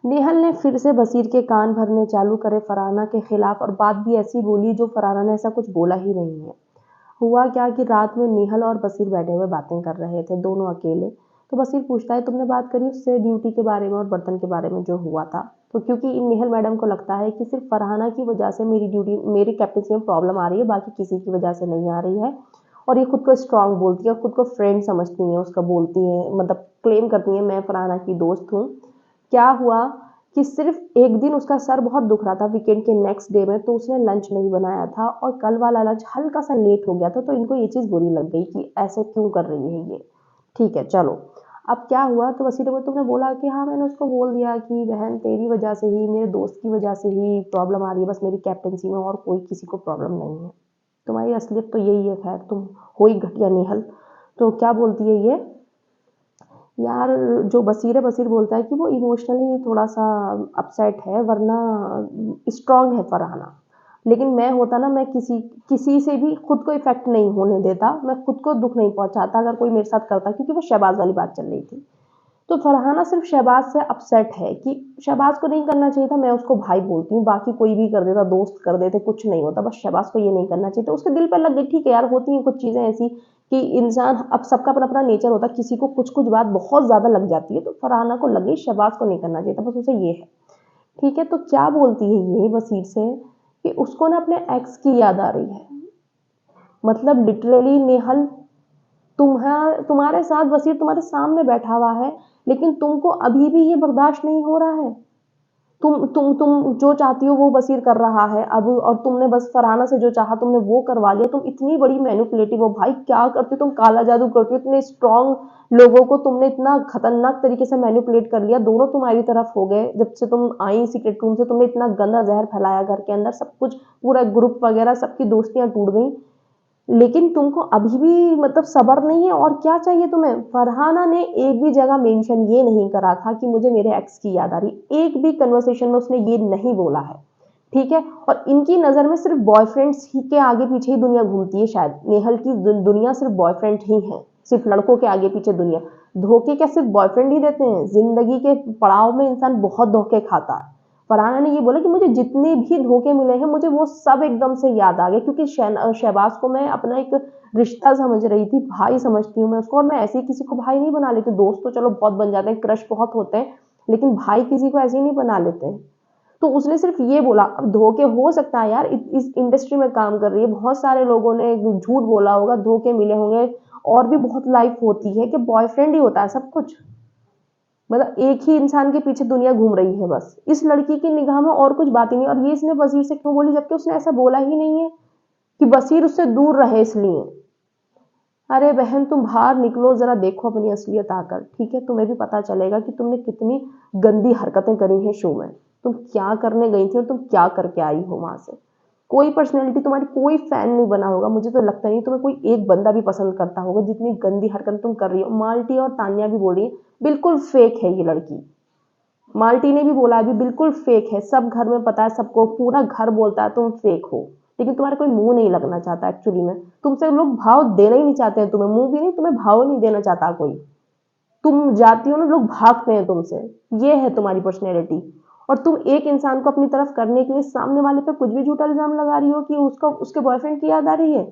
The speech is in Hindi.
नेहल ने फिर से बसीर के कान भरने चालू करे फरहाना के खिलाफ, और बात भी ऐसी बोली जो फरहाना ने ऐसा कुछ बोला ही नहीं है। हुआ क्या कि रात में नेहल और बसीर बैठे हुए बातें कर रहे थे, दोनों अकेले। तो बसीर पूछता है, तुमने बात करी उससे ड्यूटी के बारे में और बर्तन के बारे में जो हुआ था? तो क्योंकि नेहल मैडम को लगता है कि सिर्फ फरहाना की वजह से मेरी कैप्टनसी में प्रॉब्लम आ रही है, बाकी किसी की वजह से नहीं आ रही है। और ये खुद को स्ट्रांग बोलती है, खुद को फ्रेंड समझती हैं, उसका बोलती हैं, मतलब क्लेम करती हैं मैं फरहाना की दोस्त हूँ। क्या हुआ कि सिर्फ एक दिन उसका सर बहुत दुख रहा था वीकेंड के नेक्स्ट डे में, तो उसने लंच नहीं बनाया था और कल वाला लंच हल्का सा लेट हो गया था। तो इनको ये चीज़ बुरी लग गई कि ऐसे क्यों कर रही है ये। ठीक है चलो, अब क्या हुआ? तो वसीले को तुमने बोला कि हाँ, मैंने उसको बोल दिया कि बहन तेरी वजह से ही, मेरे दोस्त की वजह से ही प्रॉब्लम आ रही है बस मेरी कैप्टनसी में, और कोई किसी को प्रॉब्लम नहीं है। तुम्हारी असलियत तो यही है, खैर तुम हो ही घटिया नेहल। तो क्या बोलती है ये यार, जो बसीर बोलता है कि वो इमोशनली थोड़ा सा अपसेट है, वरना स्ट्रांग है फरहाना। लेकिन मैं होता ना, मैं किसी किसी से भी खुद को इफेक्ट नहीं होने देता, मैं खुद को दुख नहीं पहुंचाता अगर कोई मेरे साथ करता, क्योंकि वो शहबाज वाली बात चल रही थी। तो फरहाना सिर्फ शहबाज से अपसेट है कि शहबाज को नहीं करना चाहिए था, मैं उसको भाई बोलती हूँ, बाकी कोई भी कर देता, दोस्त कर देते, कुछ नहीं होता, बस शहबाज को ये नहीं करना चाहिए था। उसके दिल पर लग गई, ठीक है यार, होती हैं कुछ चीज़ें ऐसी कि इंसान, अब सबका अपना अपना नेचर होता है, किसी को कुछ कुछ बात बहुत ज़्यादा लग जाती है, तो फरहाना को लग गई शहबाज को नहीं करना चाहिए था, बस उसे ये है। ठीक है, तो क्या बोलती है ये वसीर से कि उसको ना अपने एक्स की याद आ रही है। मतलब लिटरली नेहल, तुम्हारे साथ वसीर तुम्हारे सामने बैठा हुआ है, लेकिन तुमको अभी भी ये बर्दाश्त नहीं हो रहा है। तुम जो चाहती हो वो वसीर कर रहा है अब, और तुमने बस फरहाना से जो चाहा तुमने वो करवा लिया। तुम इतनी बड़ी मैनिपुलेटिव हो भाई, क्या करती हो तुम? काला जादू करती हो, इतने स्ट्रांग लोगों को तुमने इतना खतरनाक तरीके से मैनिपुलेट कर लिया, दोनों तुम्हारी तरफ हो गए। जब से तुम आई सीक्रेट रूम से, तुमने इतना गंदा जहर फैलाया घर के अंदर, सब कुछ, पूरा ग्रुप वगैरह सबकी दोस्तियां टूट गई, लेकिन तुमको अभी भी मतलब सब्र नहीं है, और क्या चाहिए तुम्हें? फरहाना ने एक भी जगह मेंशन ये नहीं करा था कि मुझे मेरे एक्स की याद आ रही, एक भी कन्वर्सेशन में उसने ये नहीं बोला है। ठीक है, और इनकी नज़र में सिर्फ बॉयफ्रेंड्स ही के आगे पीछे ही दुनिया घूमती है, शायद नेहल की दुनिया सिर्फ बॉयफ्रेंड ही है, सिर्फ लड़कों के आगे पीछे दुनिया। धोखे क्या सिर्फ बॉयफ्रेंड ही देते हैं? जिंदगी के पड़ाव में इंसान बहुत धोखे खाता है। फरहाना ने ये बोला कि मुझे जितने भी धोखे मिले हैं, मुझे वो सब एकदम से याद आ गए, क्योंकि शहबाज को मैं अपना एक रिश्ता समझ रही थी, भाई समझती हूँ मैं उसको, और मैं ऐसे ही किसी को भाई नहीं बना लेती। दोस्त तो चलो बहुत बन जाते हैं, क्रश बहुत होते हैं, लेकिन भाई किसी को ऐसे ही नहीं बना लेते हैं। तो उसने सिर्फ ये बोला। अब धोखे हो सकता है यार, इस इंडस्ट्री में काम कर रही है, बहुत सारे लोगों ने झूठ बोला होगा, धोखे मिले होंगे, और भी बहुत लाइफ होती है कि बॉयफ्रेंड ही होता है सब कुछ। मतलब एक ही इंसान के पीछे दुनिया घूम रही है बस। इस लड़की की निगाह में और कुछ बात ही नहीं, और ये इसने वसीर से क्यों बोली, जबकि उसने ऐसा बोला ही नहीं है कि वसीर उससे दूर रहे इसलिए। अरे बहन, तुम बाहर निकलो, जरा देखो अपनी असलियत आकर, ठीक है? तुम्हें भी पता चलेगा कि तुमने कितनी गंदी हरकतें करी हैं शो में। तुम क्या करने गई थी और तुम क्या करके आई हो वहां से। कोई पर्सनैलिटी तुम्हारी, कोई फैन नहीं बना होगा, मुझे तो लगता नहीं तुम्हें कोई एक बंदा भी पसंद करता होगा, जितनी गंदी हरकत तुम कर रही हो। माल्टी और तान्या भी बोल रही है बिल्कुल फेक है ये लड़की। माल्टी ने भी बोला अभी, बिल्कुल फेक है, सब घर में पता है, सबको, पूरा घर बोलता है तुम फेक हो, लेकिन तुम्हारा कोई मुंह नहीं लगना चाहता एक्चुअली में। तुमसे लोग भाव देना ही नहीं चाहते हैं, तुम्हें मुंह भी नहीं, तुम्हें भाव नहीं देना चाहता कोई। तुम जाती हो ना, लोग भागते हैं तुमसे। ये है तुम्हारी पर्सनैलिटी। और तुम एक इंसान को अपनी तरफ करने के लिए सामने वाले पे कुछ भी झूठा इल्जाम लगा रही हो कि उसको उसके बॉयफ्रेंड की याद आ रही है।